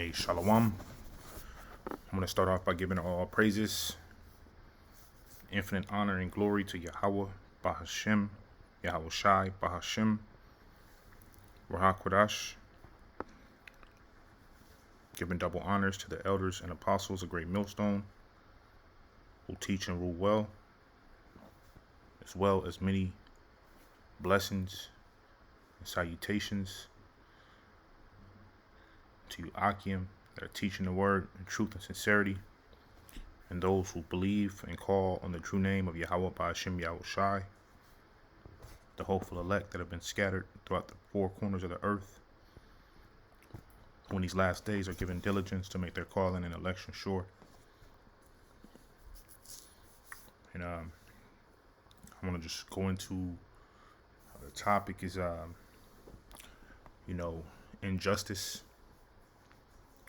Hey, Shalom. I'm going to start off by giving all praises, infinite honor, and glory to Yahweh, Bahashem, Yahweh Shai, Bahashem, Rahakwadash. Giving double honors to the elders and apostles of Great Millstone, who teach and rule well, as well as many blessings and salutations to you, Akim, that are teaching the word in truth and sincerity, and those who believe and call on the true name of Yahweh Bahashem Yahweh Shai, the hopeful elect that have been scattered throughout the four corners of the earth, when these last days are given diligence to make their calling and election sure. And I want to just go into the topic is, injustice.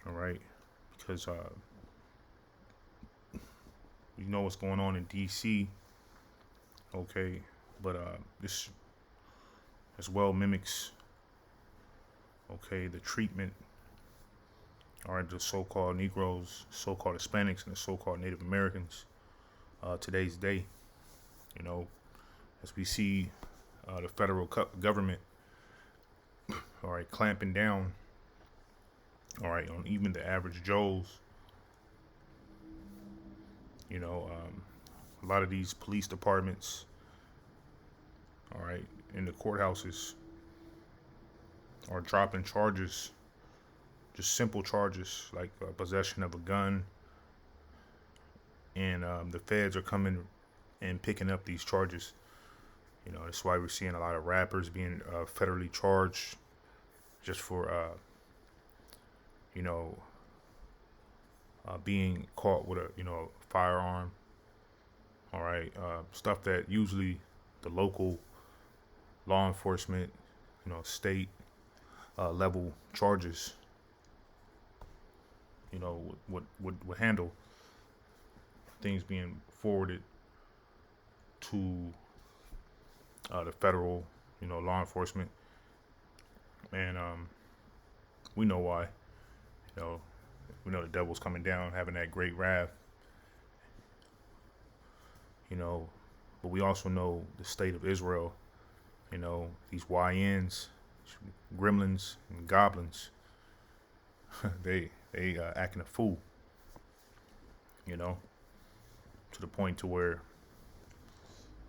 All right, because you know what's going on in D.C. Okay, but this as well mimics, okay, the treatment, all right, the so-called Negroes, so-called Hispanics, and the so-called Native Americans today's day. You know, as we see the federal government, all right, clamping down, all right, on even the average Joes. You know, a lot of these police departments, all right, in the courthouses are dropping charges, just simple charges like possession of a gun, and the feds are coming and picking up these charges. You know, that's why we're seeing a lot of rappers being federally charged just for, being caught with a, firearm. All right, stuff that usually the local law enforcement, state level charges, would handle. Things being forwarded to the federal, law enforcement, and we know why. We know the devil's coming down, having that great wrath. But we also know the state of Israel. These YNs, gremlins, and goblins. they acting a fool. To the point to where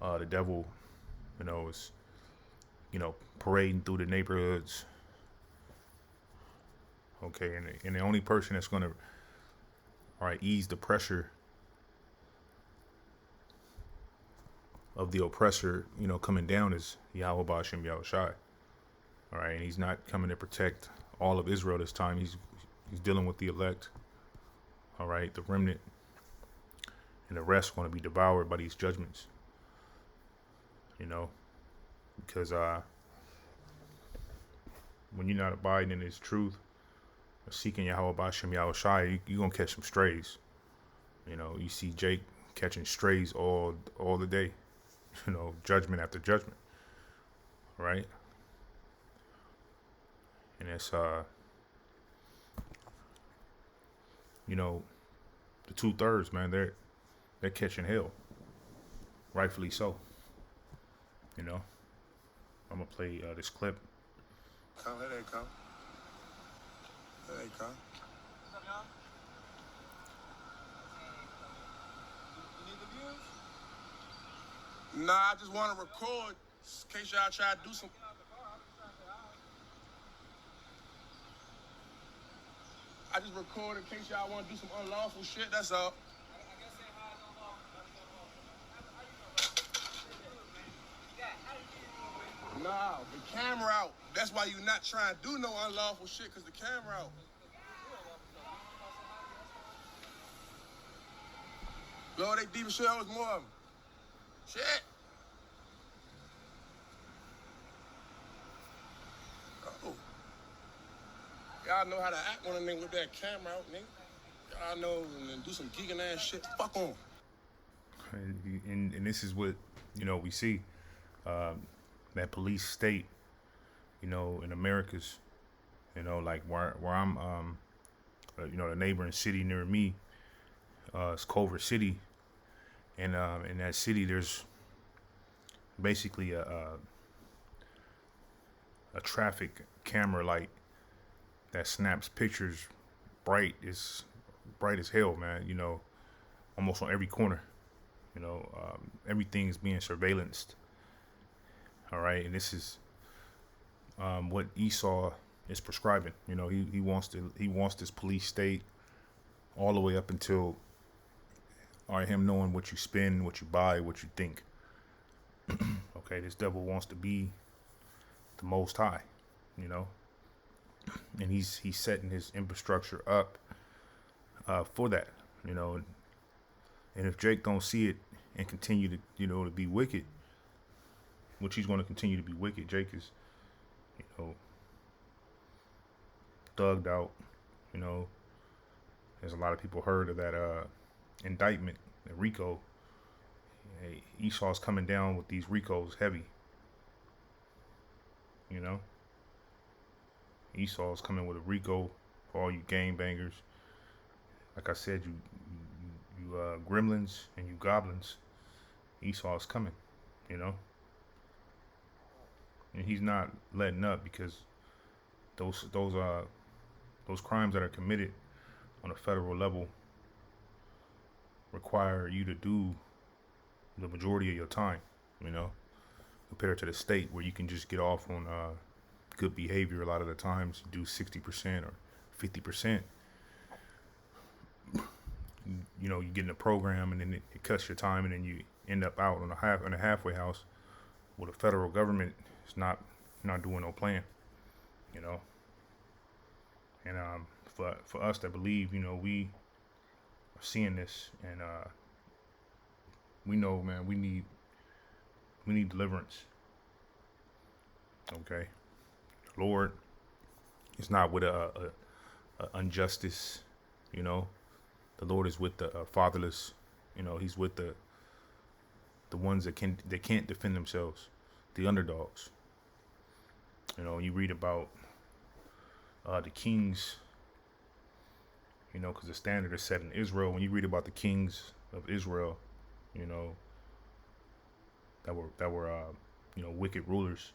the devil, is, parading through the neighborhoods. Okay, and the only person that's gonna, ease the pressure of the oppressor, coming down is Yahweh Ba'ashem Yahweh Shai. All right, and he's not coming to protect all of Israel this time. He's dealing with the elect. All right, the remnant, and the rest going to be devoured by these judgments. Because when you're not abiding in His truth, seeking Yahweh Ba'ashem Yahweh Shai, you're gonna catch some strays. You see Jake catching strays all the day. Judgment after judgment. Right? And it's the 2/3, man, they're catching hell. Rightfully so. I'm gonna play this clip. Come, here they come. Here they come. What's up, y'all? You need the views? Nah, I just want to record in case y'all try to do some. I just record in case y'all want to do some unlawful shit, that's all. I guess say hi is unlawful. Nah, the camera out. That's why you not trying to do no unlawful shit, because the camera out. Lord, they deep as shit, was more of them. Shit. Oh. Y'all know how to act when a nigga with that camera out, nigga. Y'all know and do some geeking ass shit. Fuck on. And this is what, we see. That police state, in Americas, like where I'm the neighboring city near me. It's Culver City, and in that city, there's basically a traffic camera light that snaps pictures bright as hell, man. Almost on every corner. Everything's being surveillanced. All right, and this is what Esau is prescribing. He wants this police state all the way up until him knowing what you spend, what you buy, what you think. Okay, this devil wants to be the Most High, and he's setting his infrastructure up for that, And if Jake don't see it and continue to to be wicked, which he's going to continue to be wicked, Jake is thugged out. There's a lot of people heard of that indictment, the RICO. Hey, Esau's coming down with these RICOs heavy. Esau's coming with a RICO for all you gang bangers. Like I said, you gremlins and you goblins. Esau's coming, And he's not letting up, because those crimes that are committed on a federal level require you to do the majority of your time, compared to the state where you can just get off on good behavior. A lot of the times you do 60% or 50%. You get in a program and then it cuts your time, and then you end up out on a halfway house. Well, the federal government is not doing no plan, And for us that believe, we are seeing this, and we know, man, we need deliverance. Okay, the Lord is not with a injustice, The Lord is with the fatherless. He's with the ones that can't defend themselves, the underdogs. You read about the kings, because the standard is set in Israel. When you read about the kings of Israel, that were wicked rulers.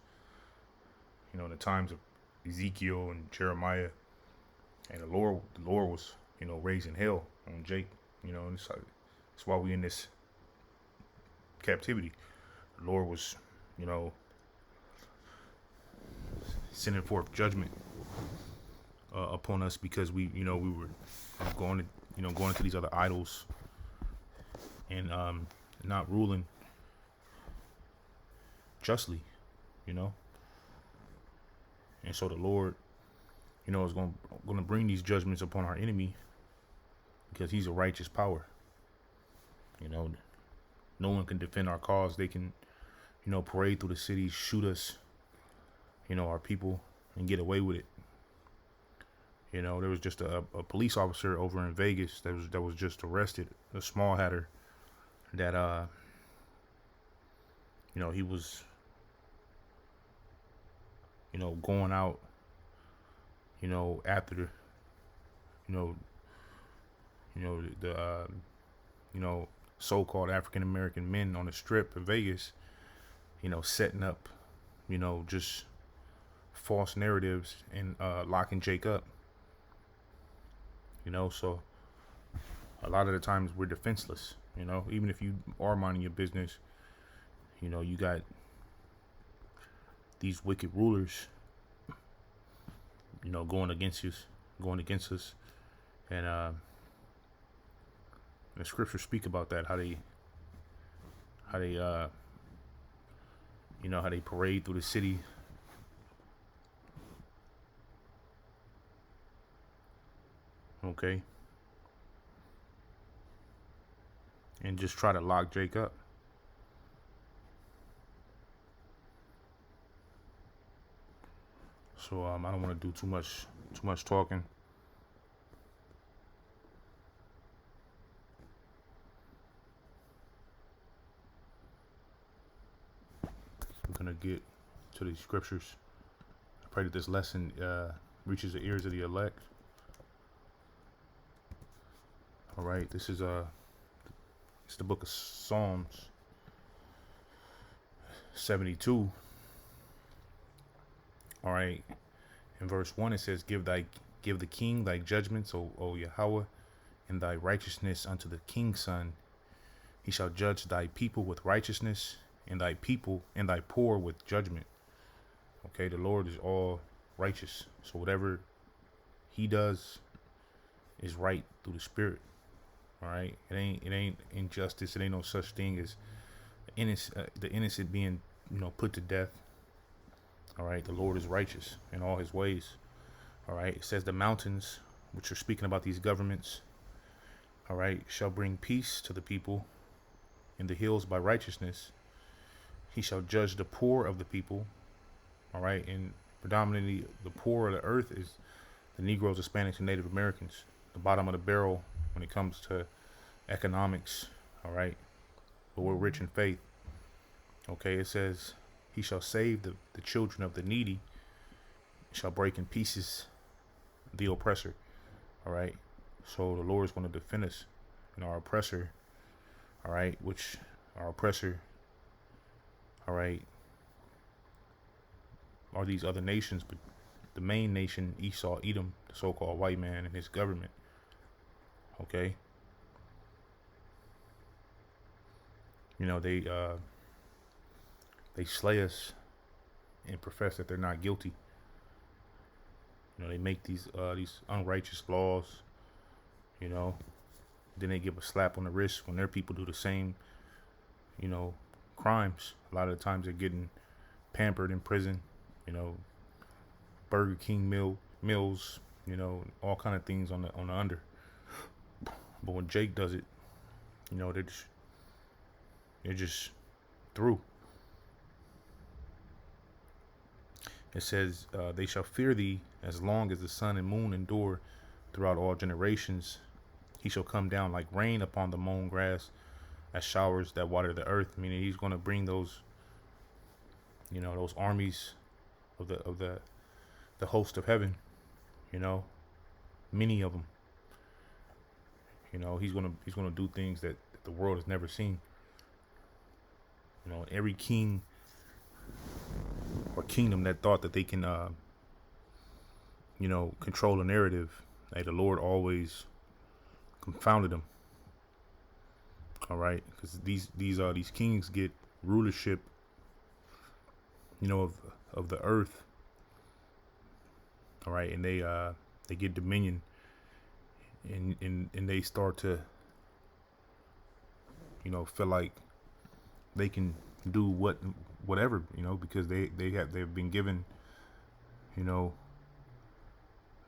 In the times of Ezekiel and Jeremiah, and the Lord was raising hell on Jake. And that's why we in this captivity. The Lord was sending forth judgment upon us, because we were going into these other idols and not ruling justly, And so the Lord, is going to bring these judgments upon our enemy, because he's a righteous power. No one can defend our cause. They can, parade through the city, shoot us, our people, and get away with it. There was just a police officer over in Vegas that was just arrested, a small hatter, that he was going out after the so-called African American men on the strip of Vegas, setting up just false narratives and locking Jake up. So a lot of the times we're defenseless, even if you are minding your business, you got these wicked rulers, going against us. And the scriptures speak about that, how they parade through the city. Okay. And just try to lock Jake up. So I don't want to do too much talking. I'm gonna get to these scriptures. I pray that this lesson reaches the ears of the elect. All right, this is it's the book of Psalms 72. All right, in verse 1 it says, give the king thy judgments, O Yahweh, and thy righteousness unto the king's son. He shall judge thy people with righteousness, and thy people and thy poor with judgment. Okay, the Lord is all righteous, so whatever he does is right through the Spirit. All right, it ain't injustice. It ain't no such thing as the innocent being put to death. All right, the Lord is righteous in all his ways. All right, it says the mountains, which are speaking about these governments, all right, shall bring peace to the people, and the hills by righteousness. He shall judge the poor of the people. All right, and predominantly the poor of the earth is the Negroes, Hispanics, and Native Americans. The bottom of the barrel when it comes to economics. All right, but we're rich in faith. Okay, it says he shall save the children of the needy, shall break in pieces the oppressor. All right, so the Lord is going to defend us and our oppressor. All right, which our oppressor, all right, are these other nations, but the main nation, Esau, Edom, the so-called white man and his government. Okay, they slay us and profess that they're not guilty. They make these unrighteous laws. Then they give a slap on the wrist when their people do the same, crimes. A lot of the times they're getting pampered in prison. Burger King meals. All kind of things on the under. But when Jake does it, they're just through. It says, they shall fear thee as long as the sun and moon endure throughout all generations. He shall come down like rain upon the mown grass, as showers that water the earth. Meaning he's going to bring those, those armies of the host of heaven, many of them. He's gonna do things that the world has never seen. Every king or kingdom that thought that they can, control a narrative, hey, the Lord always confounded them. All right, because these kings get rulership, of the earth. All right, and they get dominion, and they start to, feel like they can do whatever, because they've been given, the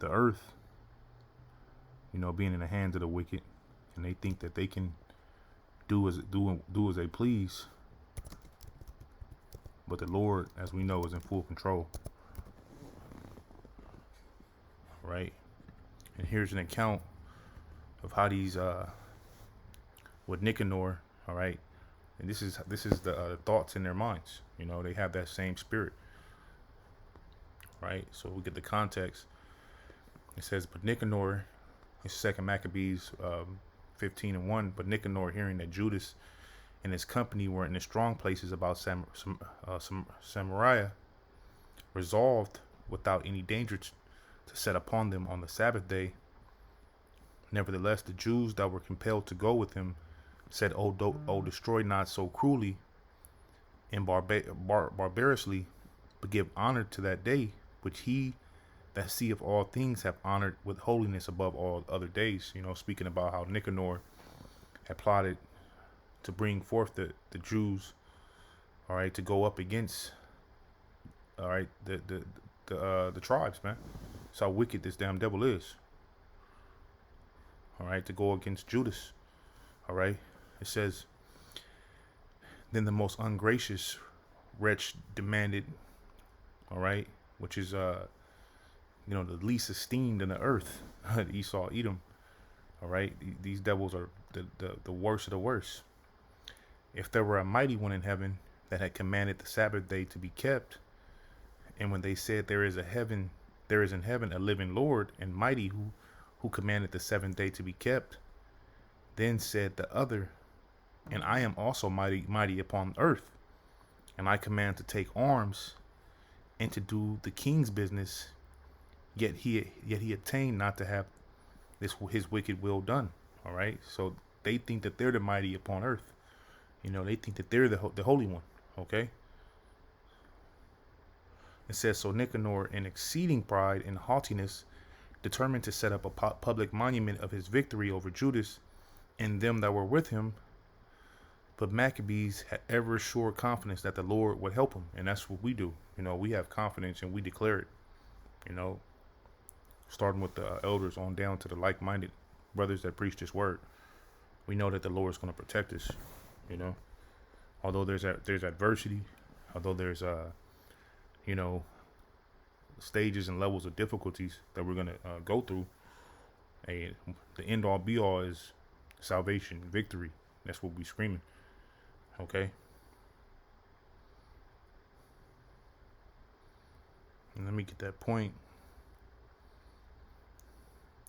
earth, being in the hands of the wicked, and they think that they can do as they please. But the Lord, as we know, is in full control. Right? And here's an account of how these with Nicanor, all right, and this is the thoughts in their minds. They have that same spirit, right? So we get the context. It says, but Nicanor, it's 2 Maccabees 15:1. But Nicanor, hearing that Judas and his company were in the strong places about Samaria, resolved without any danger to set upon them on the Sabbath day. Nevertheless, the Jews that were compelled to go with him said, "O destroy not so cruelly and barbarously, but give honor to that day, which he that seeth all things have honored with holiness above all other days." Speaking about how Nicanor had plotted to bring forth the Jews, all right, to go up against, all right, the tribes, man. That's how wicked this damn devil is. All right, to go against Judas. All right, it says, then the most ungracious wretch demanded, all right, which is the least esteemed in the earth, Esau, Edom. All right, these devils are the worst of the worst. If there were a mighty one in heaven that had commanded the Sabbath day to be kept, and when they said there is in heaven a living Lord and mighty who commanded the seventh day to be kept, Then said the other, and I am also mighty upon earth, and I command to take arms and to do the king's business. Yet he attained not to have his wicked will done. All right. So they think that they're the mighty upon earth. They think that they're the holy one. Okay. It says, so Nicanor, in exceeding pride and haughtiness, determined to set up a public monument of his victory over Judas and them that were with him. But Maccabees had ever sure confidence that the Lord would help him. And that's what we do. We have confidence and we declare it, starting with the elders on down to the like-minded brothers that preach this word. We know that the Lord is going to protect us, although there's adversity, although there's, stages and levels of difficulties that we're going to go through. The end all be all is salvation, victory. That's what we're screaming. Okay. And let me get that point.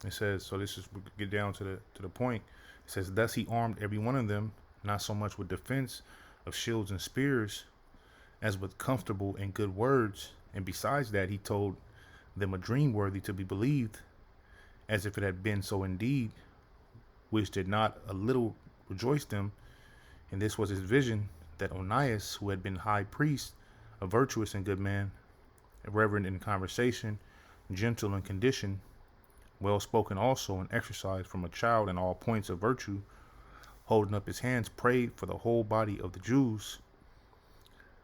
It says, so this is, we get down to the point. It says, thus he armed every one of them, not so much with defense of shields and spears, as with comfortable and good words. And besides that, he told them a dream worthy to be believed, as if it had been so indeed, which did not a little rejoice them. And this was his vision, that Onias, who had been high priest, a virtuous and good man, reverent in conversation, gentle in condition, well spoken also in exercise from a child in all points of virtue, holding up his hands, prayed for the whole body of the Jews.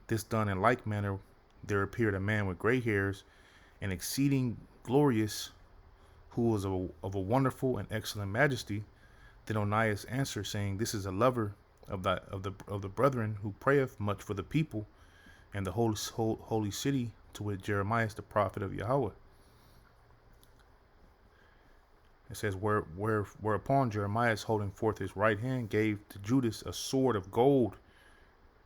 This done in like manner, there appeared a man with gray hairs and exceeding glorious, who was of a wonderful and excellent majesty. Then Onias answered, saying, this is a lover of the brethren, who prayeth much for the people and the holy city, to wit Jeremiah the prophet of Yahweh. It says, whereupon Jeremiah, holding forth his right hand, gave to Judas a sword of gold,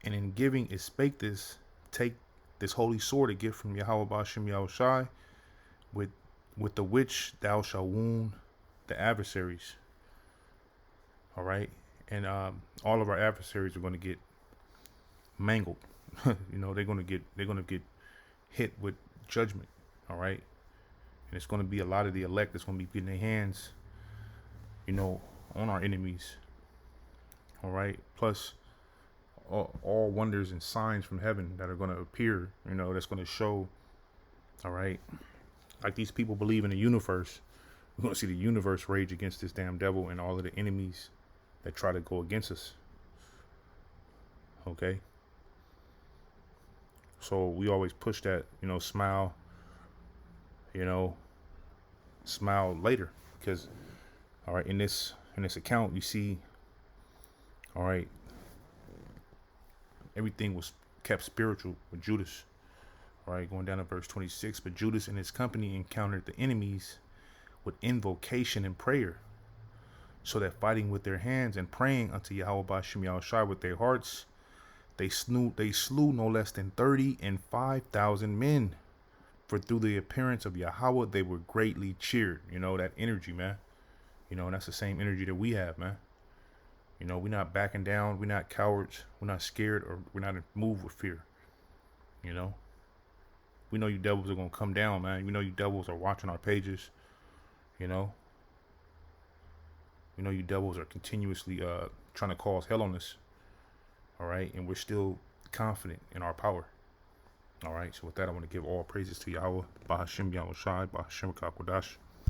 and in giving it spake this, take this holy sword, a gift from Yahweh Ba'ashem Yahushai, with the which thou shalt wound the adversaries. All right. And all of our adversaries are going to get mangled. They're going to get hit with judgment. All right. And it's going to be a lot of the elect that's going to be getting their hands, on our enemies. All right. Plus all wonders and signs from heaven that are going to appear, that's going to show. All right. Like these people believe in the universe. We're going to see the universe rage against this damn devil and all of the enemies that try to go against us. Okay. So we always push that, smile, smile later, because, all right, in this account, you see, all right, everything was kept spiritual with Judas. All right, going down to verse 26, but Judas and his company encountered the enemies with invocation and prayer, so that fighting with their hands and praying unto Yahweh Ba'ashem Yahushai with their hearts, they slew no less than 35,000 men. For through the appearance of Yahweh, they were greatly cheered. That energy, man. That's the same energy that we have, man. We're not backing down. We're not cowards. We're not scared, or we're not moved with fear. We know you devils are going to come down, man. We know you devils are watching our pages. We know you devils are continuously trying to cause hell on us. All right. And we're still confident in our power. All right. So with that, I want to give all praises to Yahweh, Ba'ashem Yahushai, Ba'ashem Kakodash.